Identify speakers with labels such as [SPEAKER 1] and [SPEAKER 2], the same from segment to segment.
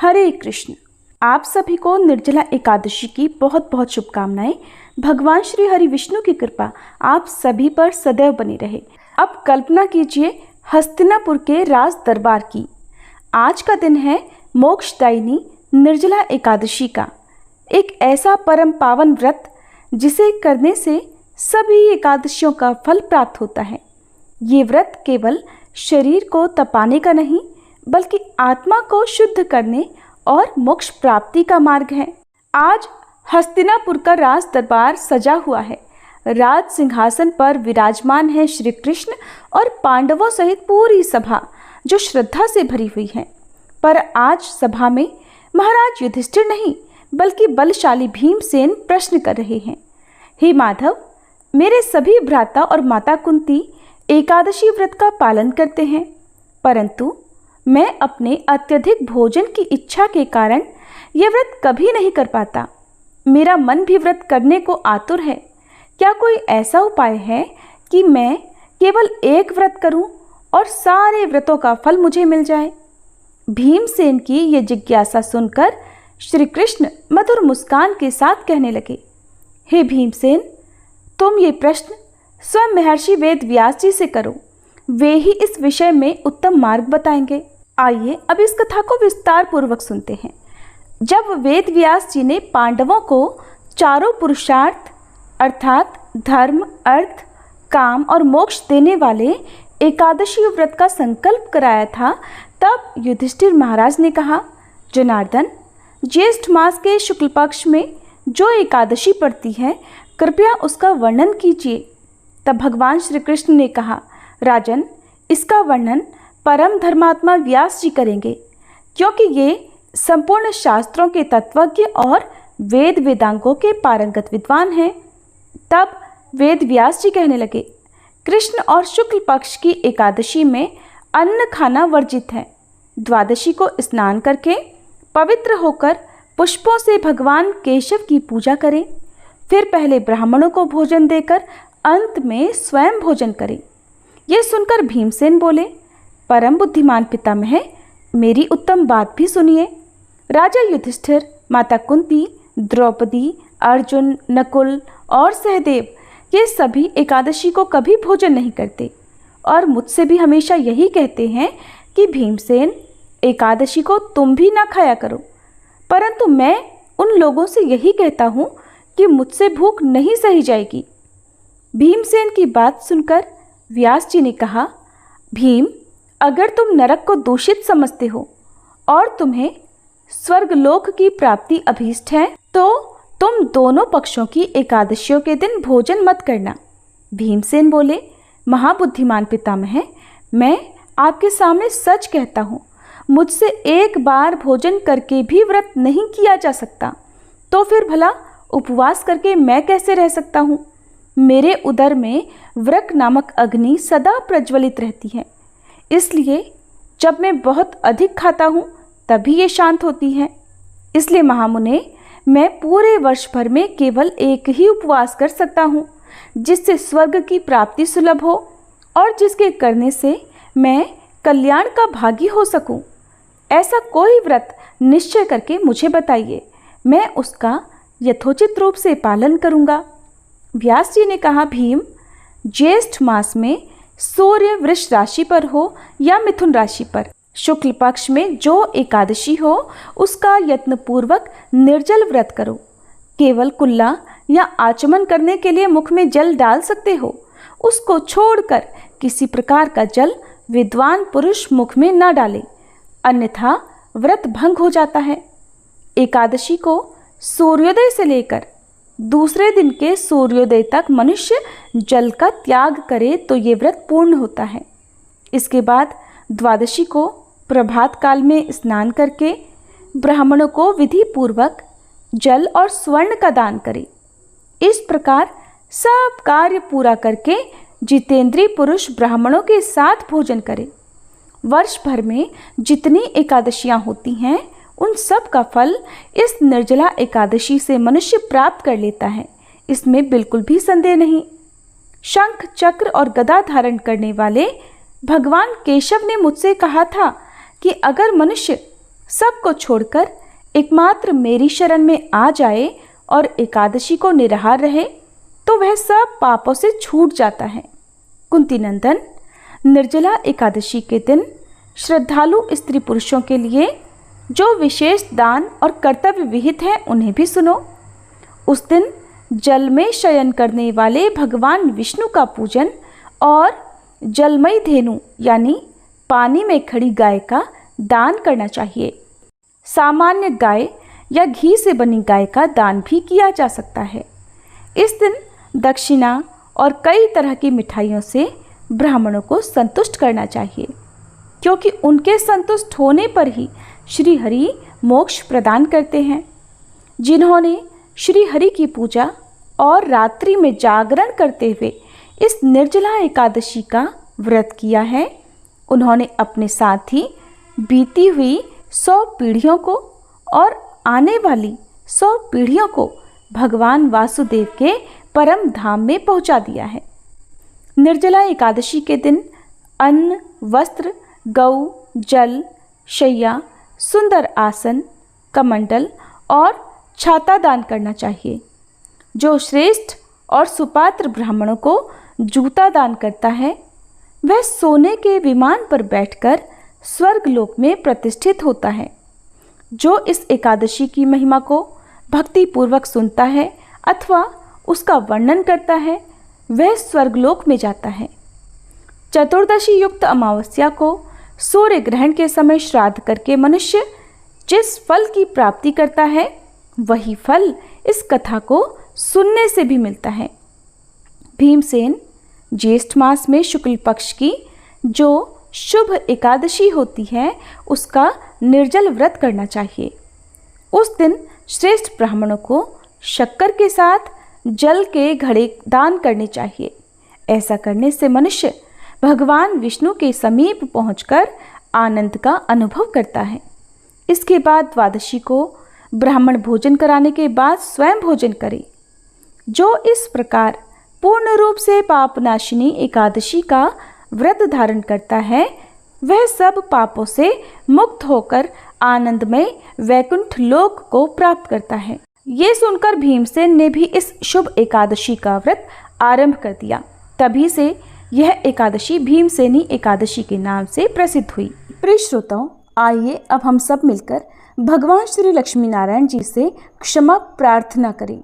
[SPEAKER 1] हरे कृष्ण। आप सभी को निर्जला एकादशी की बहुत बहुत शुभकामनाएं। भगवान श्री हरि विष्णु की कृपा आप सभी पर सदैव बनी रहे। अब कल्पना कीजिए हस्तिनापुर के राज दरबार की। आज का दिन है मोक्षदायिनी निर्जला एकादशी का, एक ऐसा परम पावन व्रत जिसे करने से सभी एकादशियों का फल प्राप्त होता है। ये व्रत केवल शरीर को तपाने का नहीं बल्कि आत्मा को शुद्ध करने और मोक्ष प्राप्ति का मार्ग है। आज हस्तिनापुर का राज दरबार सजा हुआ है। राज सिंहासन पर विराजमान है श्री कृष्ण और पांडवों सहित पूरी सभा जो श्रद्धा से भरी हुई है। पर आज सभा में महाराज युधिष्ठिर नहीं बल्कि बलशाली भीमसेन प्रश्न कर रहे हैं। हे माधव, मेरे सभी भ्राता और माता कुंती एकादशी व्रत का पालन करते हैं, परंतु मैं अपने अत्यधिक भोजन की इच्छा के कारण यह व्रत कभी नहीं कर पाता। मेरा मन भी व्रत करने को आतुर है। क्या कोई ऐसा उपाय है कि मैं केवल एक व्रत करूं और सारे व्रतों का फल मुझे मिल जाए? भीमसेन की ये जिज्ञासा सुनकर श्री कृष्ण मधुर मुस्कान के साथ कहने लगे, हे भीमसेन, तुम ये प्रश्न स्वयं महर्षि वेद व्यास जी से करो, वे ही इस विषय में उत्तम मार्ग बताएंगे। आइए अब इस कथा को विस्तार पूर्वक सुनते हैं। जब वेद व्यास जी ने पांडवों को चारों पुरुषार्थ अर्थात धर्म, अर्थ, काम और मोक्ष देने वाले एकादशी व्रत का संकल्प कराया था, तब युधिष्ठिर महाराज ने कहा, जनार्दन, ज्येष्ठ मास के शुक्ल पक्ष में जो एकादशी पड़ती है, कृपया उसका वर्णन कीजिए। तब भगवान श्री कृष्ण ने कहा, राजन, इसका वर्णन परम धर्मात्मा व्यास जी करेंगे, क्योंकि ये संपूर्ण शास्त्रों के तत्वज्ञ और वेद वेदांगों के पारंगत विद्वान हैं। तब वेद व्यास जी कहने लगे, कृष्ण और शुक्ल पक्ष की एकादशी में अन्न खाना वर्जित है। द्वादशी को स्नान करके पवित्र होकर पुष्पों से भगवान केशव की पूजा करें, फिर पहले ब्राह्मणों को भोजन देकर अंत में स्वयं भोजन करें। यह सुनकर भीमसेन बोले, परम बुद्धिमान पितामह, मेरी उत्तम बात भी सुनिए। राजा युधिष्ठिर, माता कुंती, द्रौपदी, अर्जुन, नकुल और सहदेव ये सभी एकादशी को कभी भोजन नहीं करते और मुझसे भी हमेशा यही कहते हैं कि भीमसेन, एकादशी को तुम भी ना खाया करो। परंतु मैं उन लोगों से यही कहता हूँ कि मुझसे भूख नहीं सही जाएगी। भीमसेन की बात सुनकर व्यास जी ने कहा, भीम, अगर तुम नरक को दूषित समझते हो और तुम्हें स्वर्गलोक की प्राप्ति अभीष्ट है, तो तुम दोनों पक्षों की एकादशियों के दिन भोजन मत करना। भीमसेन बोले, महाबुद्धिमान पितामह, मैं आपके सामने सच कहता हूँ, मुझसे एक बार भोजन करके भी व्रत नहीं किया जा सकता, तो फिर भला उपवास करके मैं कैसे रह सकता हूँ? मेरे उदर में व्रक नामक अग्नि सदा प्रज्वलित रहती है, इसलिए जब मैं बहुत अधिक खाता हूँ तभी ये शांत होती है। इसलिए महामुने, मैं पूरे वर्ष भर में केवल एक ही उपवास कर सकता हूँ, जिससे स्वर्ग की प्राप्ति सुलभ हो और जिसके करने से मैं कल्याण का भागी हो सकूँ। ऐसा कोई व्रत निश्चय करके मुझे बताइए, मैं उसका यथोचित रूप से पालन करूँगा। व्यास जी ने कहा, भीम, ज्येष्ठ मास में सूर्य वृष राशि पर हो या मिथुन राशि पर, शुक्ल पक्ष में जो एकादशी हो उसका यत्नपूर्वक निर्जल व्रत करो। केवल कुल्ला या आचमन करने के लिए मुख में जल डाल सकते हो, उसको छोड़कर किसी प्रकार का जल विद्वान पुरुष मुख में न डाले, अन्यथा व्रत भंग हो जाता है। एकादशी को सूर्योदय से लेकर दूसरे दिन के सूर्योदय तक मनुष्य जल का त्याग करे तो ये व्रत पूर्ण होता है। इसके बाद द्वादशी को प्रभात काल में स्नान करके ब्राह्मणों को विधि पूर्वक जल और स्वर्ण का दान करे। इस प्रकार सब कार्य पूरा करके जितेंद्रीय पुरुष ब्राह्मणों के साथ भोजन करे। वर्ष भर में जितनी एकादशियां होती हैं उन सब का फल इस निर्जला एकादशी से मनुष्य प्राप्त कर लेता है, इसमें बिल्कुल भी संदेह नहीं। शंख, चक्र और गदा धारण करने वाले भगवान केशव ने मुझसे कहा था कि अगर मनुष्य सबको छोड़कर एकमात्र मेरी शरण में आ जाए और एकादशी को निराहार रहे तो वह सब पापों से छूट जाता है। कुंती नंदन, निर्जला एकादशी के दिन श्रद्धालु स्त्री पुरुषों के लिए जो विशेष दान और कर्तव्य विहित हैं उन्हें भी सुनो। उस दिन जल में शयन करने वाले भगवान विष्णु का पूजन और जलमयी धेनु यानी पानी में खड़ी गाय का दान करना चाहिए। सामान्य गाय या घी से बनी गाय का दान भी किया जा सकता है। इस दिन दक्षिणा और कई तरह की मिठाइयों से ब्राह्मणों को संतुष्ट करना चाहिए, क्योंकि उनके संतुष्ट होने पर ही श्री हरि मोक्ष प्रदान करते हैं। जिन्होंने श्री हरि की पूजा और रात्रि में जागरण करते हुए इस निर्जला एकादशी का व्रत किया है, उन्होंने अपने साथ ही बीती हुई 100 पीढ़ियों को और आने वाली 100 पीढ़ियों को भगवान वासुदेव के परम धाम में पहुंचा दिया है। निर्जला एकादशी के दिन अन्न, वस्त्र, गौ, जल, शैया, सुंदर आसन, कमंडल और छाता दान करना चाहिए। जो श्रेष्ठ और सुपात्र ब्राह्मणों को जूता दान करता है, वह सोने के विमान पर बैठकर स्वर्ग लोक में प्रतिष्ठित होता है। जो इस एकादशी की महिमा को भक्ति पूर्वक सुनता है अथवा उसका वर्णन करता है, वह स्वर्गलोक में जाता है। चतुर्दशी युक्त अमावस्या को सूर्य ग्रहण के समय श्राद्ध करके मनुष्य जिस फल की प्राप्ति करता है, वही फल इस कथा को सुनने से भी मिलता है। भीमसेन ज्येष्ठ मास में शुक्ल पक्ष की जो शुभ एकादशी होती है, उसका निर्जल व्रत करना चाहिए। उस दिन श्रेष्ठ ब्राह्मणों को शक्कर के साथ जल के घड़े दान करने चाहिए। ऐसा करने से मनुष्य भगवान विष्णु के समीप पहुंचकर आनंद का अनुभव करता है। इसके बाद द्वादशी को ब्राह्मण भोजन कराने के बाद स्वयं भोजन करे। जो इस प्रकार पूर्ण रूप से पापनाशिनी एकादशी का व्रत धारण करता है, वह सब पापों से मुक्त होकर आनंदमय वैकुंठ लोक को प्राप्त करता है। ये सुनकर भीमसेन ने भी इस शुभ एकादशी का व्रत आरंभ कर दिया। तभी से यह एकादशी भीमसेनी एकादशी के नाम से प्रसिद्ध हुई। प्रिय श्रोताओं, आइए अब हम सब मिलकर भगवान श्री लक्ष्मी नारायण जी से क्षमा प्रार्थना करें।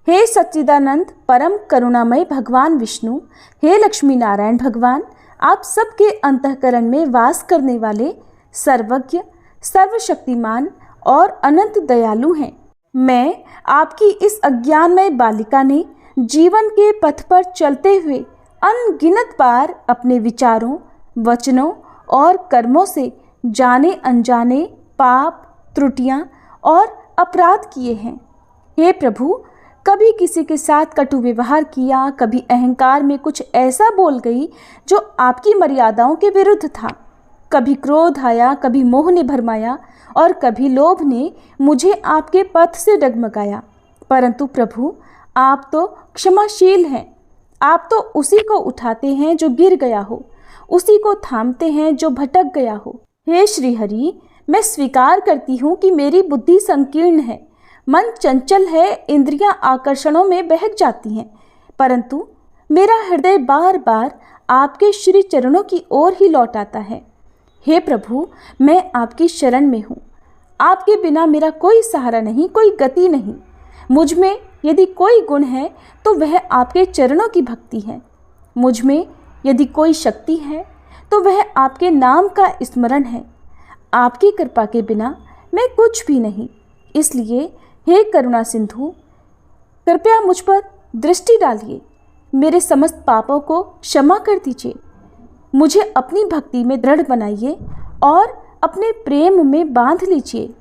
[SPEAKER 1] हे सच्चिदानंद परम करुणामय भगवान विष्णु, हे लक्ष्मी नारायण भगवान, आप सबके अंतःकरण में वास करने वाले सर्वज्ञ, सर्वशक्तिमान और अनंत दयालु हैं। मैं आपकी इस अज्ञानमय बालिका ने जीवन के पथ पर चलते हुए अनगिनत बार अपने विचारों, वचनों और कर्मों से जाने अनजाने पाप, त्रुटियां और अपराध किए हैं। हे प्रभु, कभी किसी के साथ कटु व्यवहार किया, कभी अहंकार में कुछ ऐसा बोल गई जो आपकी मर्यादाओं के विरुद्ध था। कभी क्रोध आया, कभी मोह ने भरमाया और कभी लोभ ने मुझे आपके पथ से डगमगाया। परंतु प्रभु, आप तो क्षमाशील हैं। आप तो उसी को उठाते हैं जो गिर गया हो, उसी को थामते हैं जो भटक गया हो। हे श्री हरि, मैं स्वीकार करती हूँ कि मेरी बुद्धि संकीर्ण है, मन चंचल है, इंद्रियां आकर्षणों में बहक जाती हैं, परंतु मेरा हृदय बार बार आपके श्री चरणों की ओर ही लौट आता है। हे प्रभु, मैं आपकी शरण में हूँ। आपके बिना मेरा कोई सहारा नहीं, कोई गति नहीं। मुझ में यदि कोई गुण है तो वह आपके चरणों की भक्ति है। मुझ में यदि कोई शक्ति है तो वह आपके नाम का स्मरण है। आपकी कृपा के बिना मैं कुछ भी नहीं। इसलिए हे करुणा सिंधु, कृपया मुझ पर दृष्टि डालिए, मेरे समस्त पापों को क्षमा कर दीजिए, मुझे अपनी भक्ति में दृढ़ बनाइए और अपने प्रेम में बांध लीजिए।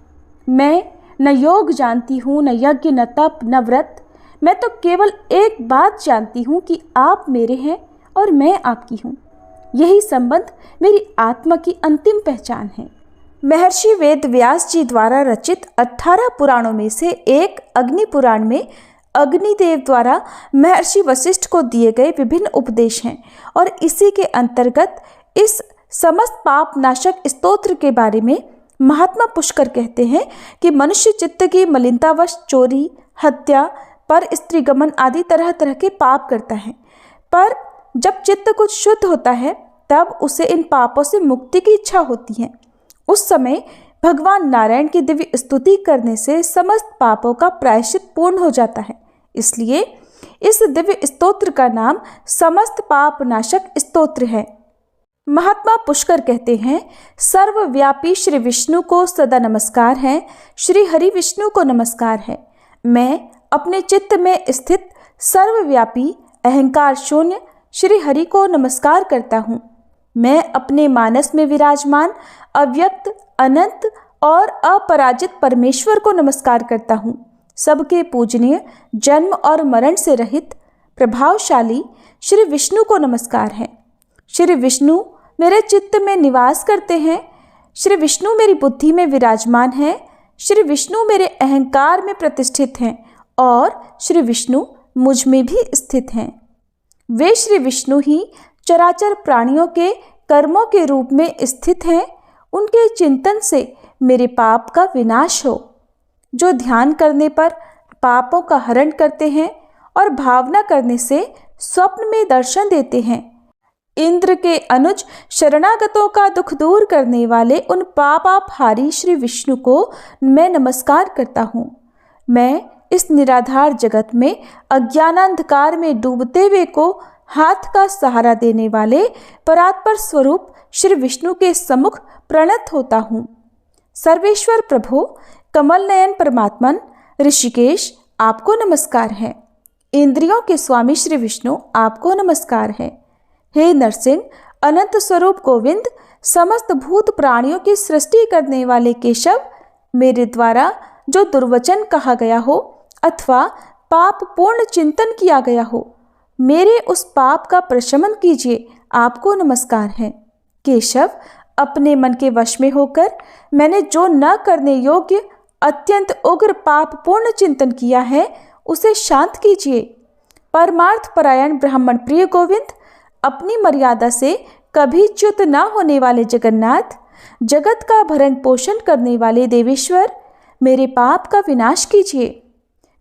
[SPEAKER 1] मैं न योग जानती हूँ, न यज्ञ, न तप, न व्रत। मैं तो केवल एक बात जानती हूँ कि आप मेरे हैं और मैं आपकी हूँ। यही संबंध मेरी आत्मा की अंतिम पहचान है। महर्षि वेद व्यास जी द्वारा रचित 18 पुराणों में से एक अग्नि पुराण में अग्निदेव द्वारा महर्षि वशिष्ठ को दिए गए विभिन्न उपदेश हैं और इसी के अंतर्गत इस समस्त पाप नाशक स्तोत्र के बारे में महात्मा पुष्कर कहते हैं कि मनुष्य चित्त की मलिनतावश चोरी, हत्या, पर स्त्री गमन आदि तरह तरह के पाप करता है, पर जब चित्त कुछ शुद्ध होता है तब उसे इन पापों से मुक्ति की इच्छा होती है। उस समय भगवान नारायण की दिव्य स्तुति करने से समस्त पापों का प्रायश्चित पूर्ण हो जाता है। इसलिए इस दिव्य स्तोत्र का नाम समस्त पाप नाशक स्तोत्र है। महात्मा पुष्कर कहते हैं, सर्वव्यापी श्री विष्णु को सदा नमस्कार है, श्री हरि विष्णु को नमस्कार है। मैं अपने चित्त में स्थित सर्वव्यापी अहंकार शून्य श्री हरि को नमस्कार करता हूँ। मैं अपने मानस में विराजमान अव्यक्त, अनंत और अपराजित परमेश्वर को नमस्कार करता हूँ। सबके पूजनीय, जन्म और मरण से रहित, प्रभावशाली श्री विष्णु को नमस्कार है। श्री विष्णु मेरे चित्त में निवास करते हैं। श्री विष्णु मेरी बुद्धि में विराजमान है। श्री विष्णु मेरे अहंकार में प्रतिष्ठित हैं और श्री विष्णु मुझ में भी स्थित हैं। वे श्री विष्णु ही चराचर प्राणियों के कर्मों के रूप में स्थित हैं। उनके चिंतन से मेरे पाप का विनाश हो। जो ध्यान करने पर पापों का हरण करते हैं और भावना करने से स्वप्न में दर्शन देते हैं। इंद्र के अनुज शरणागतों का दुख दूर करने वाले उन पापहारी श्री विष्णु को मैं नमस्कार करता हूँ। मैं इस निराधार जगत में अज्ञानांधकार में डूबते हुए को हाथ का सहारा देने वाले परात्पर स्वरूप श्री विष्णु के सम्मुख प्रणत होता हूँ। सर्वेश्वर प्रभु, कमल नयन परमात्मन, ऋषिकेश आपको नमस्कार है। इंद्रियों के स्वामी श्री विष्णु आपको नमस्कार है। हे नरसिंह, अनंत स्वरूप गोविंद, समस्त भूत प्राणियों की सृष्टि करने वाले केशव, मेरे द्वारा जो दुर्वचन कहा गया हो अथवा पाप पूर्ण चिंतन किया गया हो, मेरे उस पाप का प्रशमन कीजिए, आपको नमस्कार है। केशव, अपने मन के वश में होकर मैंने जो न करने योग्य अत्यंत उग्र पाप पूर्ण चिंतन किया है, उसे शांत कीजिए। परमार्थ परायण ब्राह्मण प्रिय गोविंद, अपनी मर्यादा से कभी च्युत न होने वाले जगन्नाथ, जगत का भरण पोषण करने वाले देवेश्वर, मेरे पाप का विनाश कीजिए।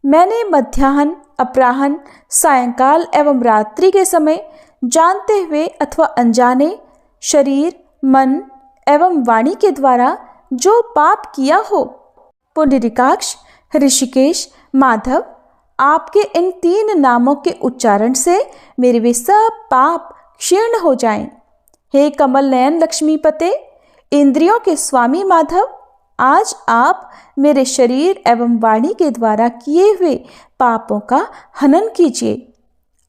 [SPEAKER 1] मैंने मध्याह्न, अपराह्न, सायंकाल एवं रात्रि के समय जानते हुए अथवा अनजाने शरीर, मन एवं वाणी के द्वारा जो पाप किया हो, पुंडरीकाक्ष, ऋषिकेश, माधव, आपके इन 3 नामों के उच्चारण से मेरे वे सब पाप क्षीण हो जाएं। हे कमल नयन लक्ष्मीपते, इंद्रियों के स्वामी माधव, आज आप मेरे शरीर एवं वाणी के द्वारा किए हुए पापों का हनन कीजिए।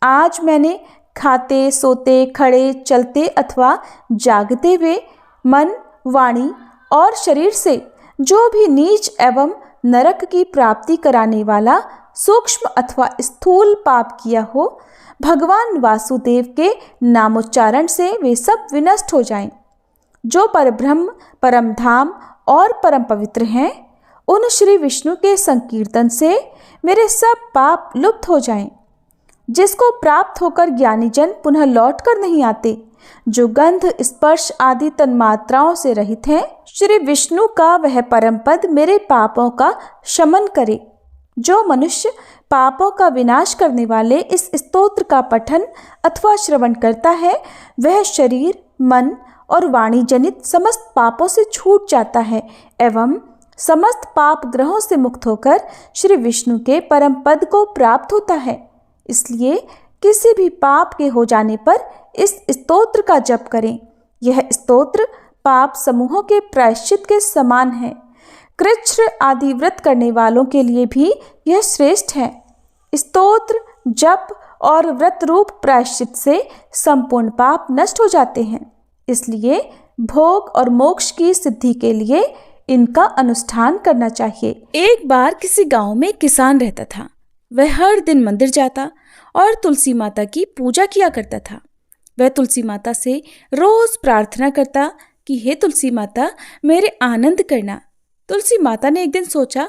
[SPEAKER 1] आज मैंने खाते, सोते, खड़े, चलते अथवा जागते हुए मन, वाणी और शरीर से जो भी नीच एवं नरक की प्राप्ति कराने वाला सूक्ष्म अथवा स्थूल पाप किया हो, भगवान वासुदेव के नामोच्चारण से वे सब विनष्ट हो जाएं। जो परब्रह्म, परम धाम और परम पवित्र हैं, उन श्री विष्णु के संकीर्तन से मेरे सब पाप लुप्त हो जाएं। जिसको प्राप्त होकर ज्ञानी जन पुनः लौट कर नहीं आते, जो गंध, स्पर्श आदि तन्मात्राओं से रहित हैं, श्री विष्णु का वह परम पद मेरे पापों का शमन करे। जो मनुष्य पापों का विनाश करने वाले इस स्तोत्र का पठन अथवा श्रवण करता है, वह शरीर, मन और वाणी जनित समस्त पापों से छूट जाता है एवं समस्त पाप ग्रहों से मुक्त होकर श्री विष्णु के परम पद को प्राप्त होता है। इसलिए किसी भी पाप के हो जाने पर इस स्तोत्र का जप करें। यह स्तोत्र पाप समूहों के प्रायश्चित के समान है। कृच्छ्र आदि व्रत करने वालों के लिए भी यह श्रेष्ठ है। स्तोत्र, जप और व्रत रूप प्रायश्चित से संपूर्ण पाप नष्ट हो जाते हैं। इसलिए भोग और मोक्ष की सिद्धि के लिए इनका अनुष्ठान करना चाहिए। एक बार किसी गांव में किसान रहता था। वह हर दिन मंदिर जाता और तुलसी माता की पूजा किया करता था। वह तुलसी माता से रोज प्रार्थना करता कि हे तुलसी माता, मेरे आनंद करना। तुलसी माता ने एक दिन सोचा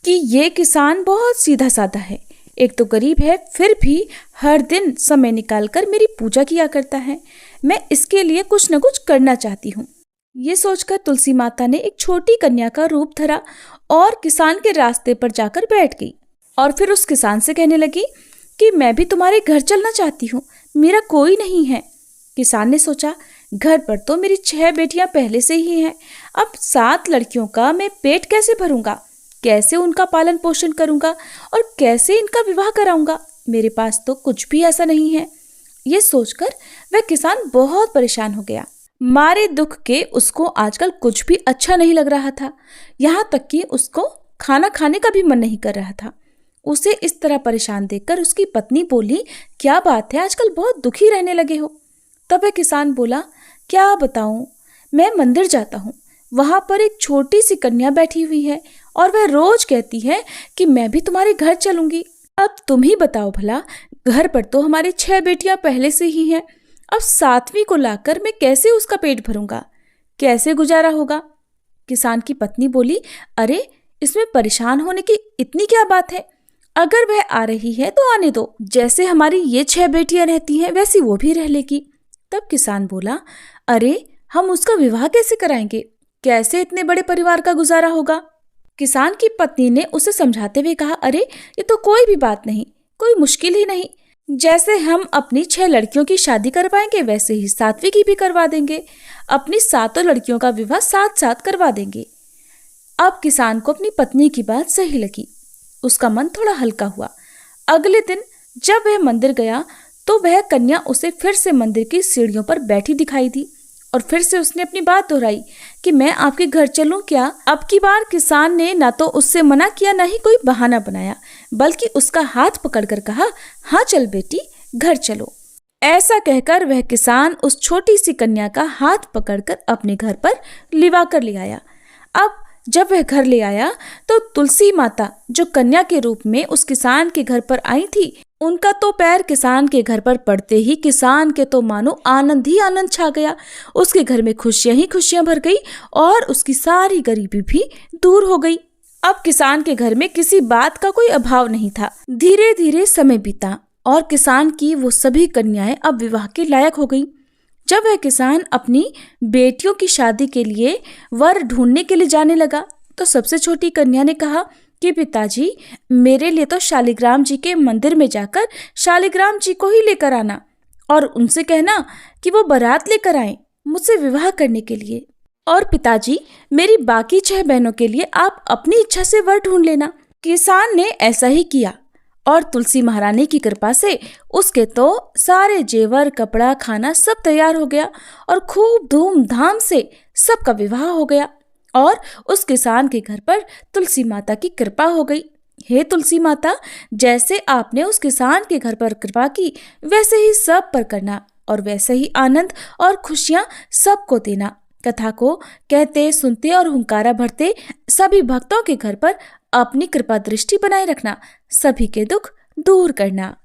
[SPEAKER 1] कि ये किसान बहुत सीधा साधा है, एक तो गरीब है, फिर भी हर दिन समय निकालकर मेरी पूजा किया करता है। मैं इसके लिए कुछ न कुछ करना चाहती हूँ। ये सोचकर तुलसी माता ने एक छोटी कन्या का रूप धरा और किसान के रास्ते पर जाकर बैठ गई और फिर उस किसान से कहने लगी कि मैं भी तुम्हारे घर चलना चाहती हूँ, मेरा कोई नहीं है। किसान ने सोचा, घर पर तो मेरी 6 बेटियां पहले से ही हैं, अब 7 लड़कियों का मैं पेट कैसे भरूंगा, कैसे उनका पालन पोषण करूंगा और कैसे इनका विवाह कराऊंगा, मेरे पास तो कुछ भी ऐसा नहीं है। ये सोचकर वह किसान बहुत परेशान हो गया। मारे दुख के उसको आजकल कुछ भी अच्छा नहीं लग रहा था, यहाँ तक कि उसको खाना खाने का भी मन नहीं कर रहा था। उसे इस तरह परेशान देखकर उसकी पत्नी बोली, क्या बात है, आजकल बहुत दुखी रहने लगे हो। तब वह किसान बोला, क्या बताऊं, मैं मंदिर जाता हूँ, वहां पर एक छोटी सी कन्या बैठी हुई है और वह रोज कहती है कि मैं भी तुम्हारे घर चलूंगी। अब तुम ही बताओ भला, घर पर तो हमारी 6 बेटियां पहले से ही हैं, अब 7वीं को लाकर मैं कैसे उसका पेट भरूंगा, कैसे गुजारा होगा। किसान की पत्नी बोली, अरे इसमें परेशान होने की इतनी क्या बात है, अगर वह आ रही है तो आने दो, जैसे हमारी ये 6 बेटियां रहती हैं वैसी वो भी रह लेगी। तब किसान बोला, अरे हम उसका विवाह कैसे कराएंगे, कैसे इतने बड़े परिवार का गुजारा होगा। किसान की पत्नी ने उसे समझाते हुए कहा, अरे ये तो कोई भी बात नहीं, कोई मुश्किल ही नहीं, जैसे हम अपनी 6 लड़कियों की शादी करवाएंगे वैसे ही 7वीं की भी करवा देंगे, अपनी 7 लड़कियों का विवाह साथ साथ करवा देंगे। अब किसान को अपनी पत्नी की बात सही लगी, उसका मन थोड़ा हल्का हुआ। अगले दिन जब वह मंदिर गया तो वह कन्या उसे फिर से मंदिर की सीढ़ियों पर बैठी दिखाई दी और फिर से उसने अपनी बात दोहराई कि मैं आपके घर चलूं क्या। अब की बार किसान ने ना तो उससे मना किया, ना ही कोई बहाना बनाया, बल्कि उसका हाथ पकड़कर कहा, हाँ चल बेटी, घर चलो। ऐसा कहकर वह किसान उस छोटी सी कन्या का हाथ पकड़कर अपने घर पर लिवा कर ले आया। अब जब वह घर ले आया तो तुलसी माता जो कन्या के रूप में उस किसान के घर पर आई थी, उनका तो पैर किसान के घर पर पड़ते ही किसान के तो मानो आनंद ही आनंद छा गया। उसके घर में खुशियां ही खुशियां भर गई और उसकी सारी गरीबी भी दूर हो गई। अब किसान के घर में किसी बात का कोई अभाव नहीं था। धीरे धीरे समय बीता और किसान की वो सभी कन्याएं अब विवाह के लायक हो गई। जब वह किसान अपनी बेटियों की शादी के लिए वर ढूंढने के लिए जाने लगा तो सबसे छोटी कन्या ने कहा कि पिताजी, मेरे लिए तो शालिग्राम जी के मंदिर में जाकर शालिग्राम जी को ही लेकर आना और उनसे कहना कि वो बारात लेकर आए मुझसे विवाह करने के लिए। और पिताजी, मेरी बाकी 6 बहनों के लिए आप अपनी इच्छा से वर ढूंढ लेना। किसान ने ऐसा ही किया और तुलसी महारानी की कृपा से उसके तो सारे जेवर, कपड़ा, खाना सब तैयार हो गया और खूब धूमधाम से सबका विवाह हो गया और उस किसान के घर पर तुलसी माता की कृपा हो गई। हे तुलसी माता, जैसे आपने उस किसान के घर पर कृपा की वैसे ही सब पर करना और वैसे ही आनंद और खुशियां सबको देना। कथा को कहते, सुनते और हुंकारा भरते सभी भक्तों के घर पर अपनी कृपा दृष्टि बनाए रखना, सभी के दुख दूर करना।